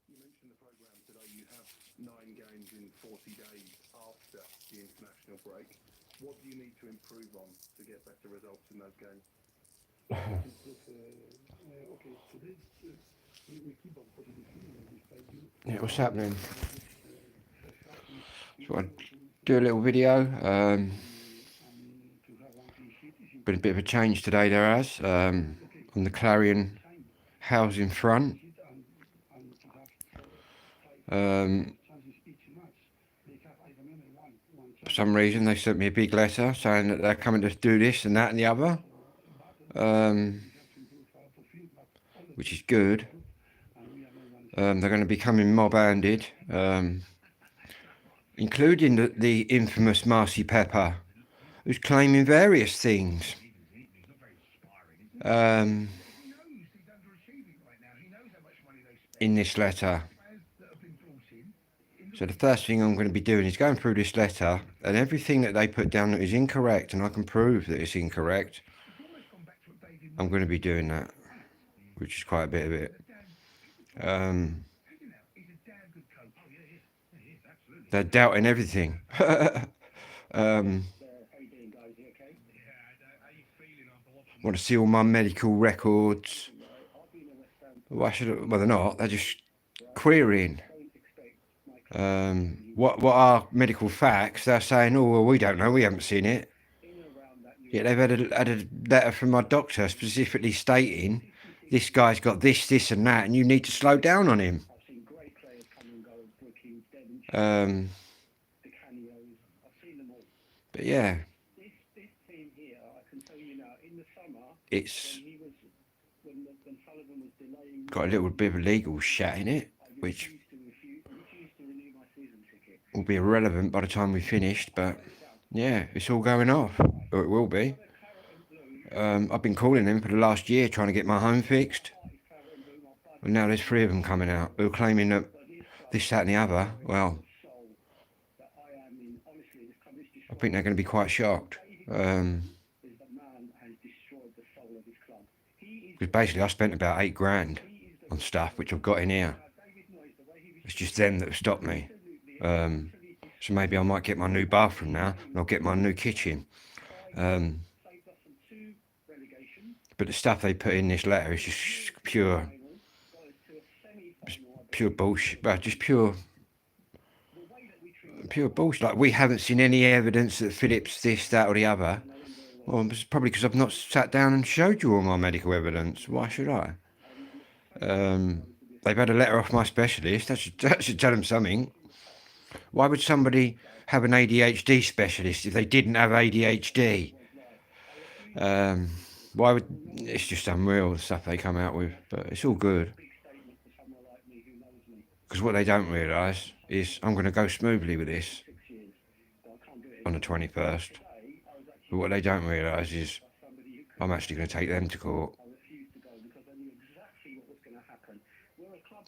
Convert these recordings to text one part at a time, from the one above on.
You mentioned the programme today. You have 9 games in 40 days after the international break. What do you need to improve on to get better results in those games? Yeah, what's happening? So I do a little video. Been a bit of a change today there has on the Clarion housing front. For some reason they sent me a big letter saying that they're coming to do this and that and the other, which is good. They're going to be coming mob-handed, including the infamous Marcy Pepper, who's claiming various things. In this letter. So the first thing I'm going to be doing is going through this letter, and everything that they put down that is incorrect, and I can prove that it's incorrect, I'm going to be doing that, which is quite a bit of it. They're doubting everything. Want to see all my medical records. Why should? Well, they're not. They're just querying. What are medical facts? They're saying, oh, well, we don't know. We haven't seen it. Yet they've had a letter from my doctor specifically stating this guy's got this, this, and that, and you need to slow down on him. But yeah, it's got a little bit of a legal chat in it, which will be irrelevant by the time we've finished, but yeah, it's all going off, or it will be. I've been calling them for the last year trying to get my home fixed, and now there's 3 of them coming out who are claiming that this, that and the other. Well, I think they're going to be quite shocked. Because basically I spent about 8 grand on stuff which I've got in here. It's just them that have stopped me. So maybe I might get my new bathroom now, and I'll get my new kitchen. But the stuff they put in this letter is just pure bullshit. Well, just pure bullshit. Like, we haven't seen any evidence that Philip's this, that, or the other. Well, it's probably because I've not sat down and showed you all my medical evidence. Why should I? They've had a letter off my specialist. That should tell them something. Why would somebody have an ADHD specialist if they didn't have ADHD? Why would... It's just unreal, the stuff they come out with. But it's all good. Because what they don't realise is I'm going to go smoothly with this on the 21st. But what they don't realise is I'm actually going to take them to court.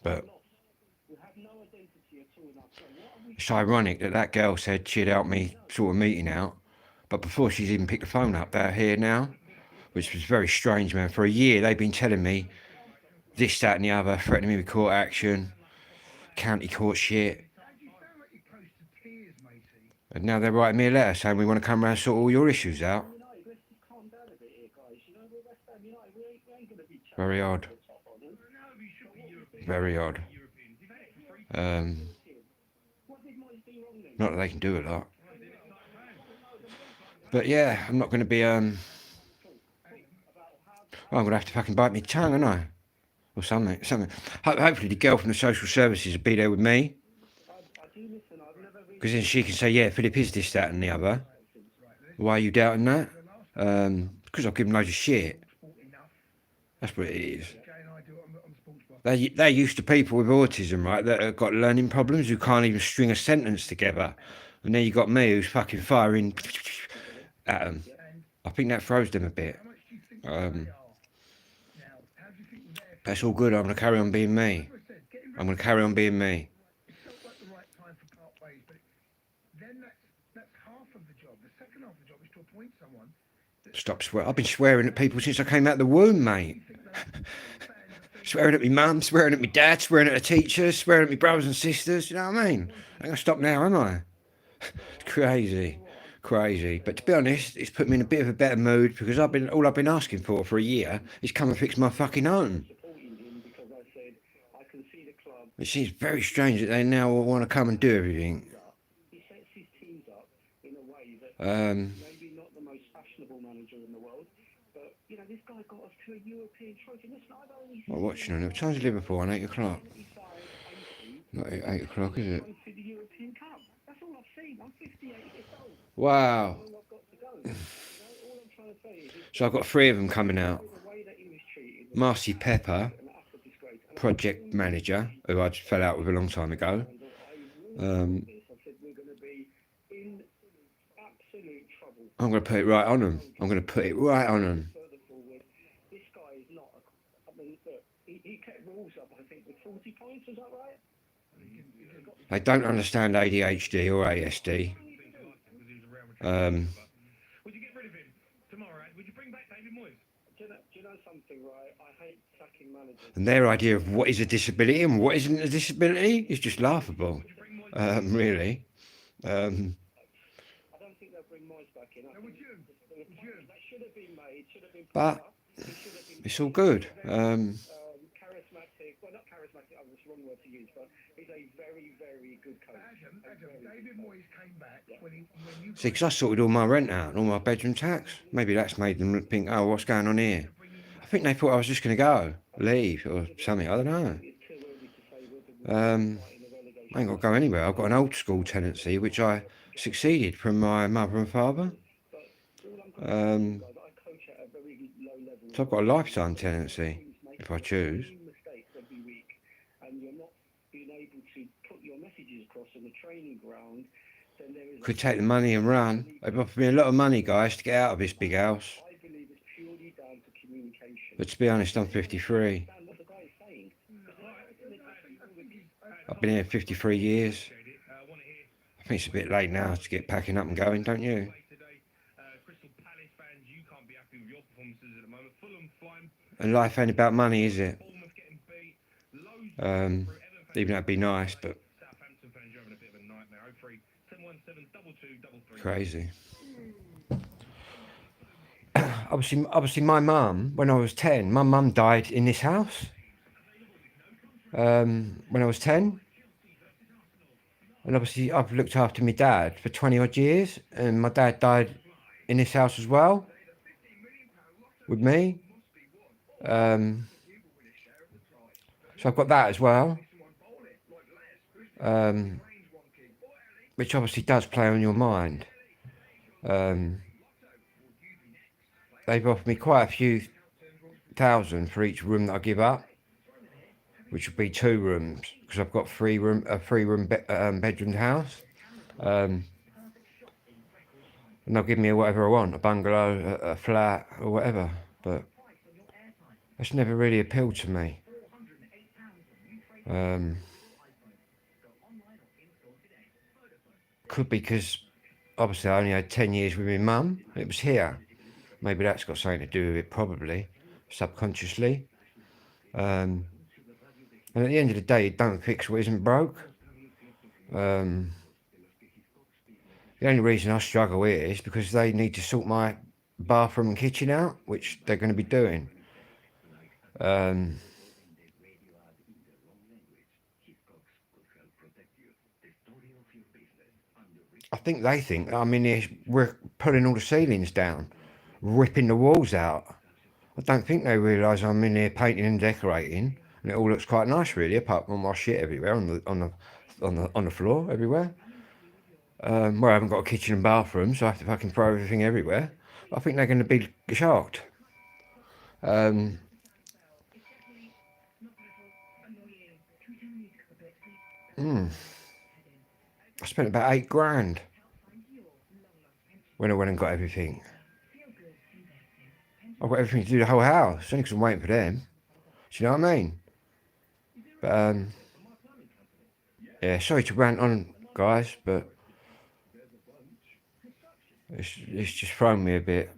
But it's ironic that girl said she'd help me sort a meeting out, but before she's even picked the phone up, they're here now, which was very strange, man. For a year they've been telling me this, that and the other, threatening me with court action, county court shit, and now they're writing me a letter saying we want to come around and sort all your issues out. Very odd. Very odd. Not that they can do a lot. But yeah, I'm not going to be, well, I'm going to have to fucking bite my tongue, aren't I? Or something. Hopefully the girl from the social services will be there with me. Because then she can say, yeah, Philip is this, that and the other. Why are you doubting that? Because I've given loads of shit. That's what it is. They're used to people with autism, right, that have got learning problems, who can't even string a sentence together. And then you got me, who's fucking firing at them. I think that throws them a bit. That's all good. I'm going to carry on being me. Stop swearing. I've been swearing at people since I came out of the womb, mate. Swearing at my mum, swearing at my dad, swearing at the teachers, swearing at my brothers and sisters. You know what I mean? I'm going to stop now, am I? It's crazy. Crazy. But to be honest, it's put me in a bit of a better mood because all I've been asking for a year is come and fix my fucking home. It seems very strange that they now want to come and do everything. I'm watching on it. What time's Liverpool on 8 o'clock? Not 8 o'clock, is it? Wow. So I've got 3 of them coming out. Marcy Pepper, project manager, who I fell out with a long time ago. I'm going to put it right on them. I'm going to put it right on them. They don't understand ADHD or ASD. Would you get rid of him tomorrow? Would you bring back David Moyes? Do you know something, right? I hate sacking managers. And their idea of what is a disability and what isn't a disability is just laughable. Really. I don't think they'll bring Moyes back in. That should have been made. But it's all good. Charismatic. Well, not charismatic. That's the wrong word to use. But he's a very, very good coach. David Moyes came back when you. See, because I sorted all my rent out and all my bedroom tax. Maybe that's made them think, oh, what's going on here? I think they thought I was just going to leave or something. I don't know. I ain't got to go anywhere. I've got an old school tenancy, which I succeeded from my mother and father. So I've got a lifetime tenancy, if I choose. Could take the money and run. They've offered me a lot of money, guys, to get out of this big house. But to be honest, I'm 53. I've been here 53 years. I think it's a bit late now to get packing up and going, don't you? And life ain't about money, is it? Even though it'd be nice, but crazy. Obviously, my mum, when I was 10, my mum died in this house. When I was 10. And obviously, I've looked after my dad for 20 odd years, and my dad died in this house as well, with me. So I've got that as well, which obviously does play on your mind. They've offered me quite a few thousand for each room that I give up, which would be 2 rooms, because I've got a 3-room bedroomed house. And they'll give me whatever I want, a bungalow, a flat, or whatever. But that's never really appealed to me. Could be because obviously I only had 10 years with my mum. It was here. Maybe that's got something to do with it, probably, subconsciously. And at the end of the day, don't fix what isn't broke. The only reason I struggle here is because they need to sort my bathroom and kitchen out, which they're going to be doing. I think they think I'm in here, we're pulling all the ceilings down, ripping the walls out. I don't think they realise I'm in here painting and decorating, and it all looks quite nice, really, apart from all my shit everywhere on the floor everywhere. Where I haven't got a kitchen and bathroom, so I have to fucking throw everything everywhere. I think they're going to be shocked. I spent about 8 grand when I went and got everything. I've got everything to do the whole house, only because I'm waiting for them. Do you know what I mean? But yeah, sorry to rant on, guys, but It's just thrown me a bit.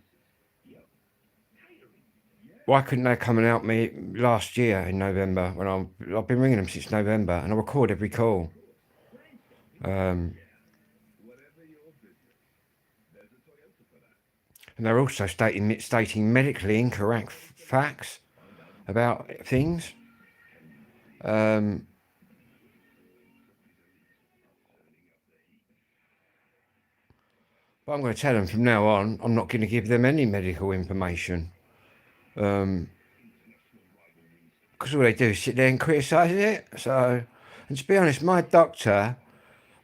Why couldn't they come and help me last year in November when I've been ringing them since November and I record every call. And they're also stating medically incorrect facts about things. But I'm going to tell them from now on, I'm not going to give them any medical information. Because all they do is sit there and criticise it. So, and to be honest, my doctor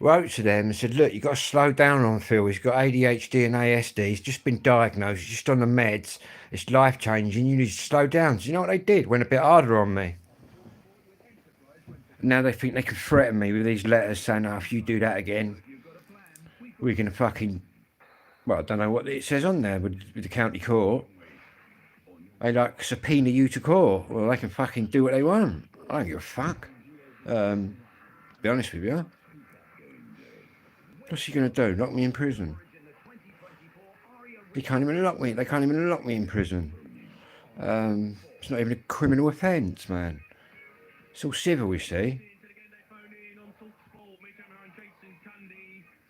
wrote to them and said, look, you've got to slow down on Phil. He's got ADHD and ASD. He's just been diagnosed. He's just on the meds. It's life-changing. You need to slow down. Do you know what they did? Went a bit harder on me. Now they think they can threaten me with these letters saying, oh, if you do that again, we're going to fucking... Well, I don't know what it says on there with the county court. They like subpoena you to court. Well, they can fucking do what they want. I don't give a fuck. Be honest with you. What's he going to do? Lock me in prison? They can't even lock me. They can't even lock me in prison. It's not even a criminal offence, man. It's all civil, you see.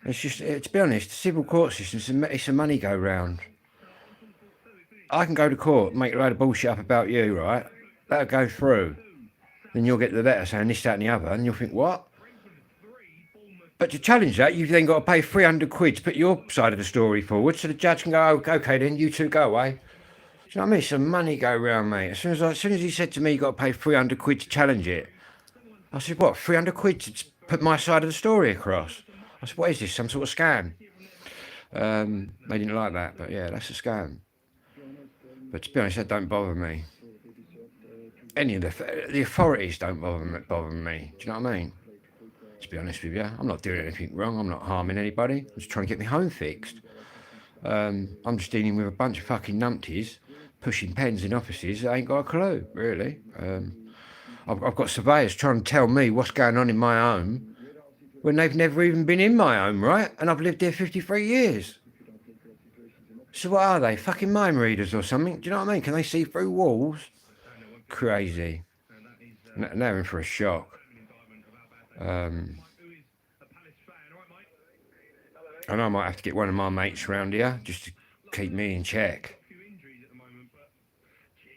It's just, to be honest, the civil court system, it's a money go round. I can go to court, make a load of bullshit up about you, right? That'll go through. Then you'll get the letter saying this, that and the other, and you'll think, what? But to challenge that, you've then got to pay 300 quid to put your side of the story forward, so the judge can go, oh, okay then, you two go away. Do you know what I mean? It's a money go round, mate. As soon as he said to me, you've got to pay 300 quid to challenge it, I said, what, 300 quid to put my side of the story across? I said, what is this, some sort of scam? They didn't like that, but yeah, that's a scam. But to be honest, that don't bother me. Any of the authorities don't bother me. Do you know what I mean? To be honest with you, I'm not doing anything wrong. I'm not harming anybody. I'm just trying to get my home fixed. I'm just dealing with a bunch of fucking numpties pushing pens in offices that ain't got a clue, really. I've got surveyors trying to tell me what's going on in my home when they've never even been in my home, right? And I've lived there 53 years. So what are they? Fucking mind readers or something? Do you know what I mean? Can they see through walls? Crazy. And they're in for a shock. And I might have to get one of my mates around here just to keep me in check.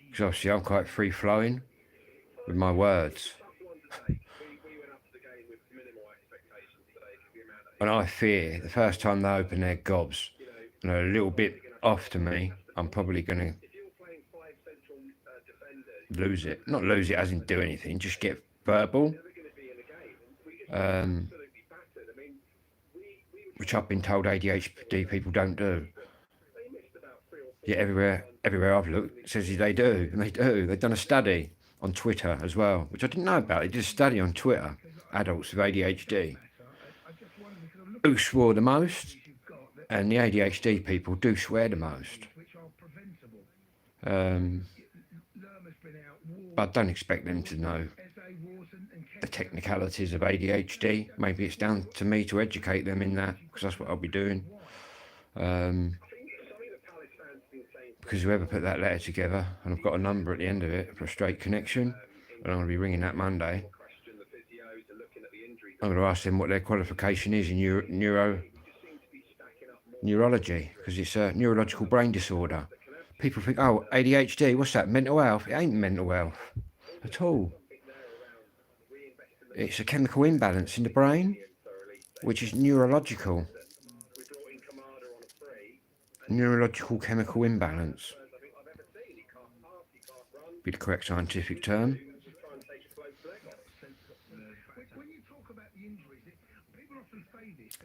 Because obviously I'm quite free-flowing with my words. And I fear the first time they open their gobs and they're a little bit off to me, I'm probably going to lose it. Not lose it as in do anything, just get verbal. Which I've been told ADHD people don't do. Yet everywhere I've looked, it says they do, and they do. They've done a study on Twitter as well, which I didn't know about. They did a study on Twitter, adults with ADHD. Who swore the most? And the ADHD people do swear the most. But I don't expect them to know the technicalities of ADHD. Maybe it's down to me to educate them in that, because that's what I'll be doing. Because whoever put that letter together, and I've got a number at the end of it for a straight connection, and I'm going to be ringing that Monday. I'm going to ask them what their qualification is in neurology, because it's a neurological brain disorder. People think, oh, ADHD, what's that, mental health? It ain't mental health at all. It's a chemical imbalance in the brain, which is neurological. Neurological chemical imbalance be the correct scientific term.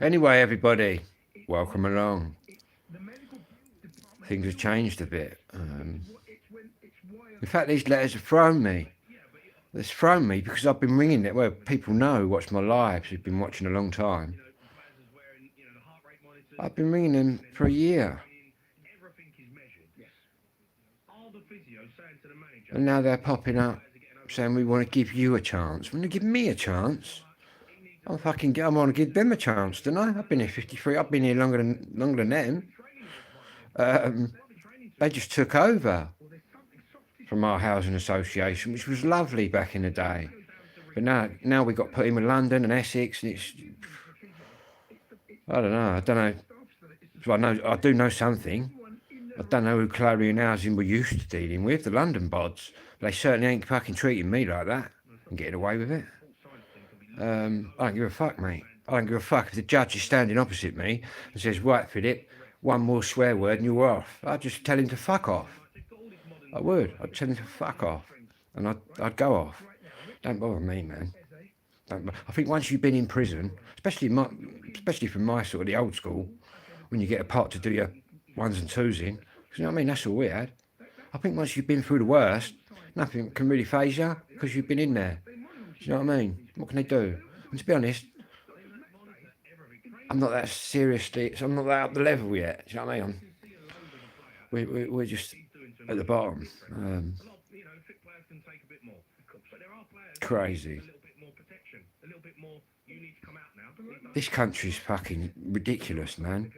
Anyway, everybody, welcome along. Things have changed a bit. In fact, these letters have thrown me. It's thrown me because I've been ringing it. Well, people know, watch my lives, who've been watching a long time. I've been ringing them for a year. And now they're popping up saying we want to give you a chance. Want to give me a chance? I'm on to give them a chance, don't I? I've been here 53. I've been here longer than them. They just took over from our housing association, which was lovely back in the day. But now we got put in with London and Essex, and it's, I don't know. So I do know something. I don't know who Clarion Housing were used to dealing with, the London bods. But they certainly ain't fucking treating me like that and getting away with it. I don't give a fuck, mate. I don't give a fuck if the judge is standing opposite me and says, right, Philip, one more swear word and you're off. I'd just tell him to fuck off. I would. I'd tell him to fuck off. And I'd go off. Don't bother me, man. I think once you've been in prison, especially from my sort of the old school, when you get a pot to do your ones and twos in, you know what I mean? That's all we had. I think once you've been through the worst, nothing can really faze you because you've been in there. Do you know what I mean? What can they do? And to be honest, I'm not that seriously, so I'm not that up the level yet. Do you know what I mean? We're just at the bottom. Crazy. This country's fucking ridiculous, man.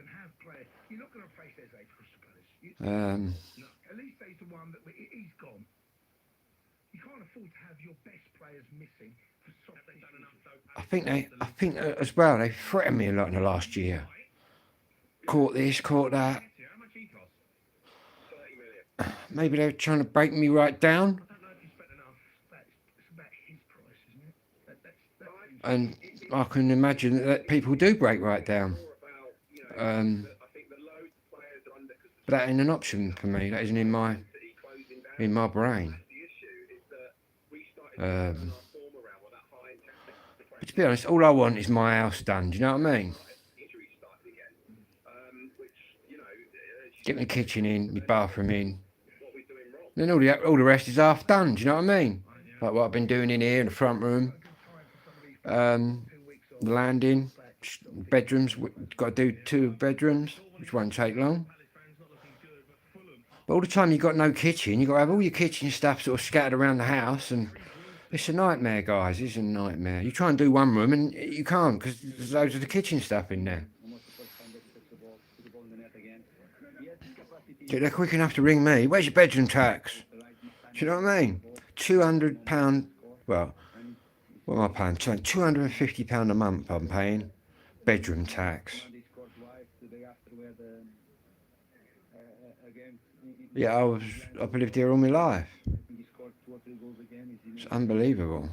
I think as well, they threatened me a lot in the last year. Caught this, caught that. Maybe they're trying to break me right down. And I can imagine that people do break right down. But that ain't an option for me. That isn't in my brain. But to be honest, all I want is my house done. Do you know what I mean? Get my kitchen in, my bathroom in. Then all the rest is half done. Do you know what I mean? Like what I've been doing in here in the front room, the landing, bedrooms. Got to do 2 bedrooms, which won't take long. But all the time you've got no kitchen, you've got to have all your kitchen stuff sort of scattered around the house, and it's a nightmare, guys. It's a nightmare. You try and do one room and you can't because there's loads of the kitchen stuff in there. They're quick enough to ring me. Where's your bedroom tax? Do you know what I mean? £200. Well, what am I paying? £250 a month I'm paying bedroom tax. Yeah, I've lived here all my life. It's unbelievable.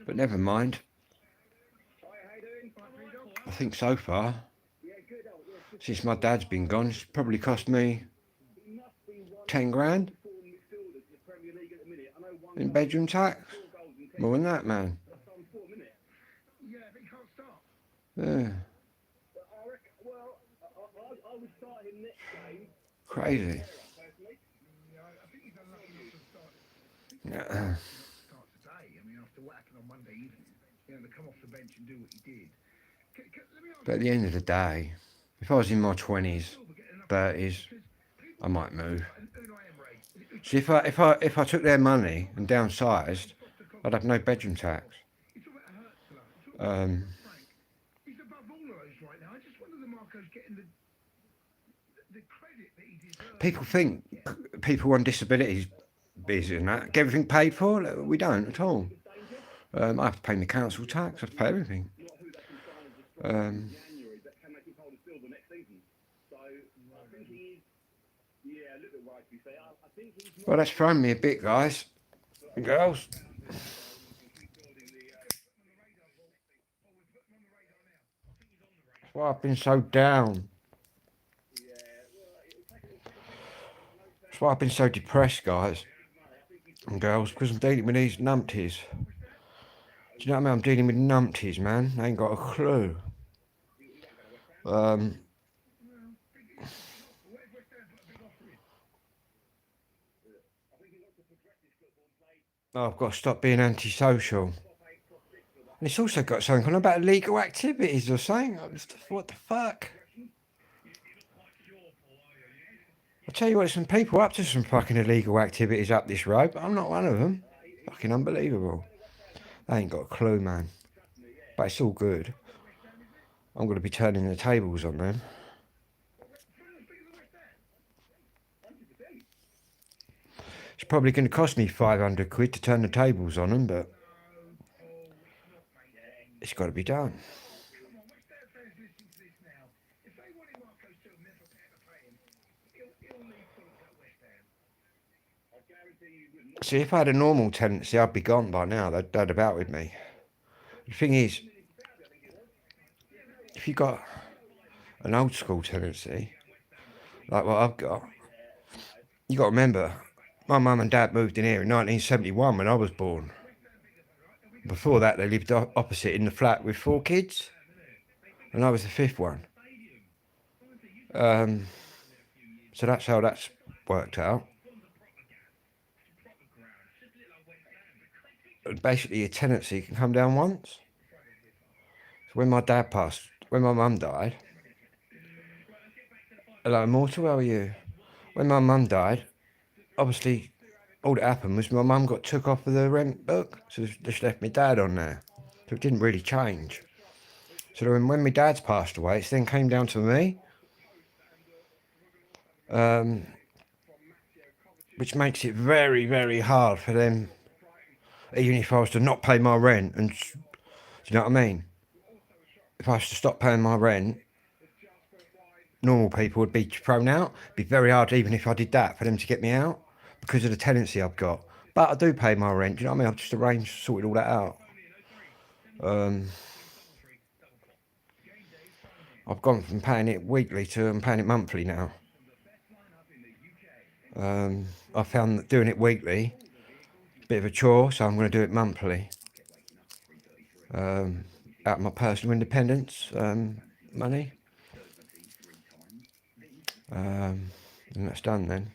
But never mind. I think so far, since my dad's been gone, it's probably cost me 10 grand in bedroom tax. More than that, man. Yeah. Crazy. Yeah. But at the end of the day, if I was in my 20s, 30s, I might move. See, if I took their money and downsized, I'd have no bedroom tax. People think people on disabilities busy and that get everything paid for. We don't at all. I have to pay my council tax. I have to pay everything. Well, that's thrown me a bit, guys and girls. That's why I've been so down. That's why I've been so depressed, guys and girls, because I'm dealing with these numpties. Do you know what I mean? I'm dealing with numpties, man. They ain't got a clue. Oh, I've got to stop being antisocial. And it's also got something on about illegal activities or something. What the fuck? I tell you what, there's some people up to some fucking illegal activities up this road, but I'm not one of them. Fucking unbelievable. They ain't got a clue, man. But it's all good. I'm going to be turning the tables on them. It's probably going to cost me 500 quid to turn the tables on them, but it's got to be done. See, if I had a normal tenancy, I'd be gone by now. They'd about with me. The thing is, if you got an old school tenancy, like what I've got, you got to remember, my mum and dad moved in here in 1971 when I was born. Before that, they lived opposite in the flat with 4 kids, and I was the 5th one. So that's how that's worked out. And basically, a tenancy can come down once. So when my dad passed, when my mum died, hello, Immortal, how are you? When my mum died, obviously, all that happened was my mum got took off of the rent book, so they just left my dad on there. So it didn't really change. So then when my dad's passed away, it then came down to me, which makes it very, very hard for them, even if I was to not pay my rent, and do you know what I mean? If I was to stop paying my rent, normal people would be thrown out. It'd be very hard, even if I did that, for them to get me out because of the tenancy I've got. But I do pay my rent, do you know what I mean? I've just arranged, sorted all that out. I've gone from paying it weekly to I'm paying it monthly now. I found that doing it weekly is a bit of a chore, so I'm going to do it monthly. Out of my personal independence money. And that's done then.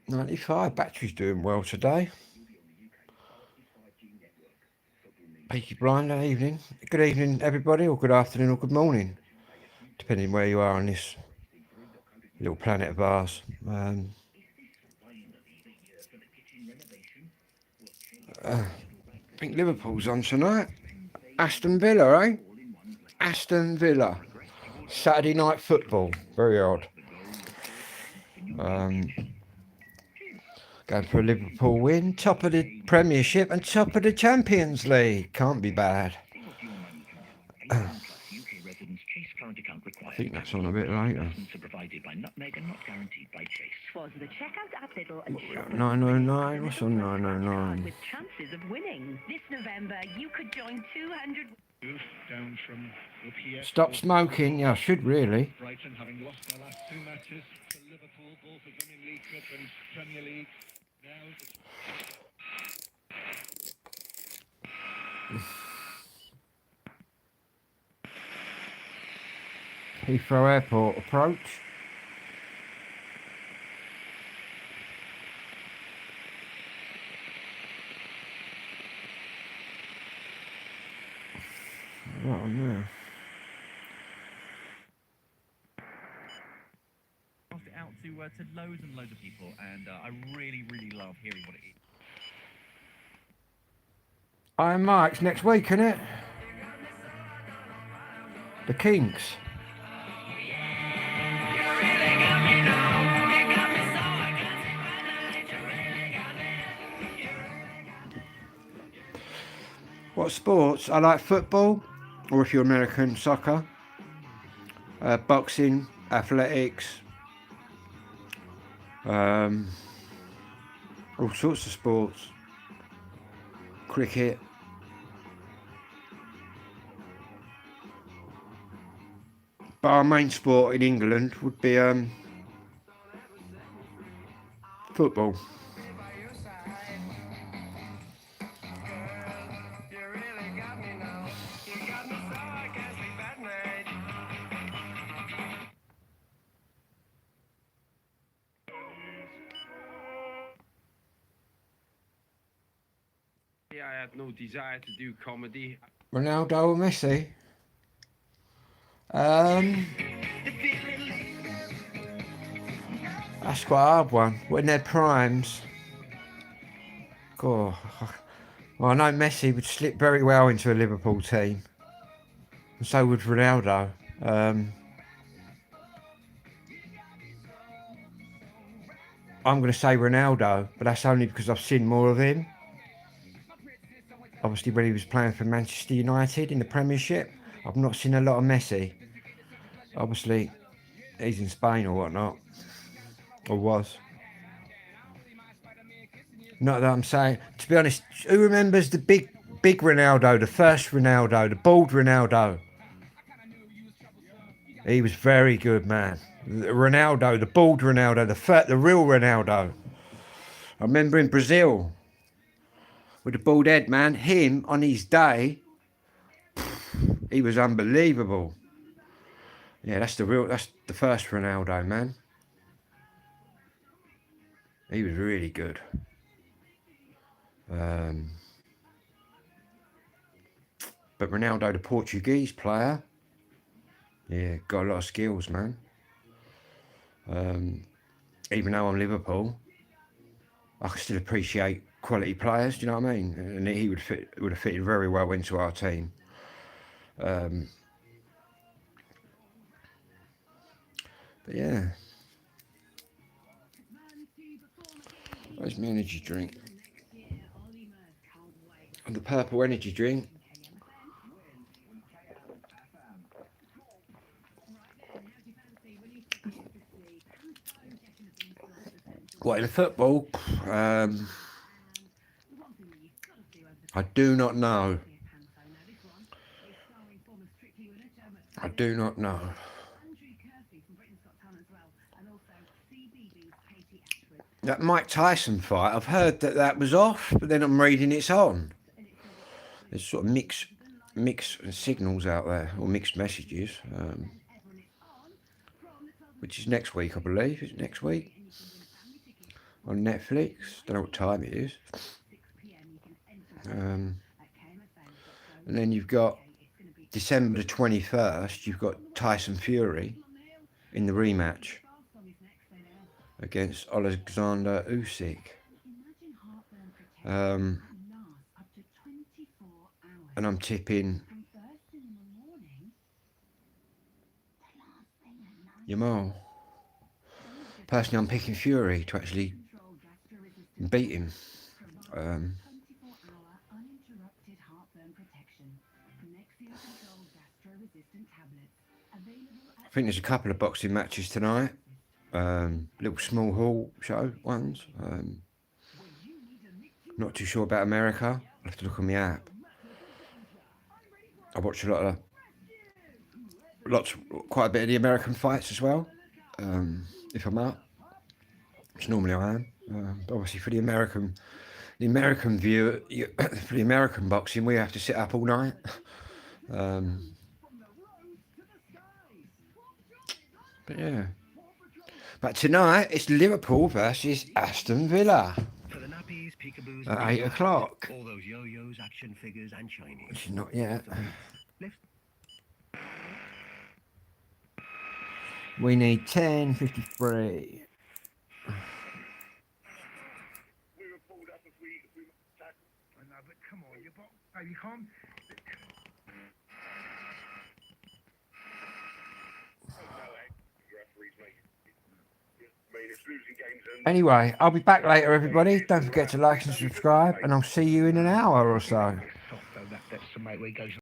95, battery's doing well today. Peaky Blinder, evening. Good evening, everybody, or good afternoon, or good morning, depending where you are on this little planet of ours. I think Liverpool's on tonight. Aston Villa, eh? Aston Villa. Saturday night football. Very odd. Going for a Liverpool win. Top of the Premiership and top of the Champions League. Can't be bad. I think that's on a bit later. 909. What's on 909? With chances of winning. This November, you could join 200. Down from up here. Stop smoking. Yeah, I should really. Brighton having lost their last 2 matches to Liverpool, both of them in League Cup and Premier League. Heathrow Airport approach. Right on there. Passed it out to loads and loads of people, and I really, really love hearing what it is. Iron Mike's next week, isn't it? The Kinks. What sports? I like football, or if you're American, soccer, boxing, athletics, all sorts of sports, cricket. But our main sport in England would be football. I had no desire to do comedy. Ronaldo or Messi? That's quite a hard one. When they're primes. God. Well, I know Messi would slip very well into a Liverpool team. And so would Ronaldo. I'm going to say Ronaldo, but that's only because I've seen more of him. Obviously, when he was playing for Manchester United in the Premiership, I've not seen a lot of Messi. Obviously, he's in Spain or whatnot, or was. Not that I'm saying. To be honest, who remembers the big Ronaldo, the first Ronaldo, the bald Ronaldo? He was very good, man. Ronaldo, the bald Ronaldo, the real Ronaldo. I remember in Brazil with the bald head, man. Him on his day, he was unbelievable. Yeah, that's the first Ronaldo, man. He was really good. But Ronaldo, the Portuguese player, yeah, got a lot of skills, man. Even though I'm Liverpool, I can still appreciate quality players. Do you know what I mean? And he would have fitted very well into our team. But yeah, where's my energy drink? And the purple energy drink. What, in football? I do not know. I do not know. That Mike Tyson fight, I've heard that was off, but then I'm reading it's on. There's sort of mixed signals out there, or mixed messages. Which is next week, I believe. Is it next week? On Netflix. Don't know what time it is. And then you've got December the 21st, you've got Tyson Fury in the rematch against Alexander Usyk. And I'm tipping Yamal. Personally, I'm picking Fury to actually beat him. I think there's a couple of boxing matches tonight. Little small hall show ones. Not too sure about America. I'll have to look on the app. I watch quite a bit of the American fights as well. If I'm up, which normally I am. But obviously for the American view, for the American boxing, we have to sit up all night. But yeah. But tonight it's Liverpool versus Aston Villa at 8 o'clock. All those yo-yos, action figures, and Chinese. Which is not yet. We need 10:53. Anyway, I'll be back later, everybody. Don't forget to like and subscribe, and I'll see you in an hour or so.